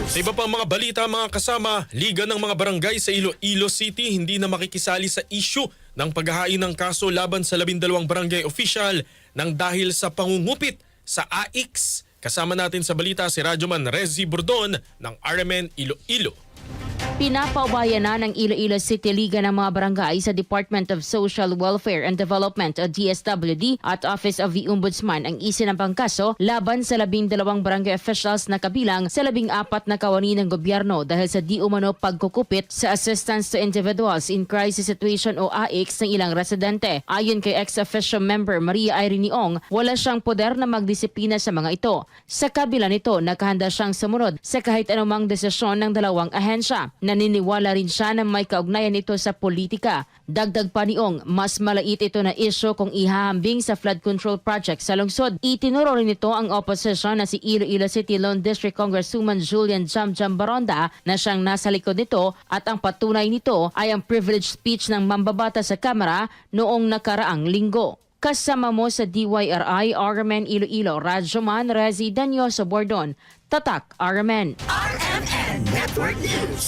Sa iba pang mga balita mga kasama, Liga ng mga Barangay sa Iloilo City hindi na makikisali sa issue ng paghahain ng kaso laban sa 12 barangay official nang dahil sa pangungupit sa AIX. Kasama natin sa balita si Radyoman Rezi Bordon ng RMN Iloilo. Pinapaubayan na ng Iloilo City Liga ng mga barangay sa Department of Social Welfare and Development o DSWD at Office of the Ombudsman ang isinampang kaso laban sa 12 barangay officials na kabilang sa 14 na kawani ng gobyerno dahil sa di umano pagkukupit sa Assistance to Individuals in Crisis Situation o AIX ng ilang residente. Ayon kay ex-officio member Maria Irene Ong, wala siyang poder na magdisiplina sa mga ito. Sa kabila nito, nakahanda siyang sumunod sa kahit anumang desisyon ng dalawang ahensya. Naniniwala rin siya na may kaugnayan ito sa politika. Dagdag pa ni Ong, mas malait ito na isyo kung ihahambing sa flood control project sa lungsod. Itinuro rin ito ang opposition na si Iloilo City Lone District Congresswoman Julian Jamjam Baronda na siyang nasa likod nito at ang patunay nito ay ang privilege speech ng mambabata sa Kamara noong nakaraang linggo. Kasama mo sa DYRI, RMN Iloilo, Radyoman Rezi Danyoso Bordon, Tatak RMN. RMN Network News.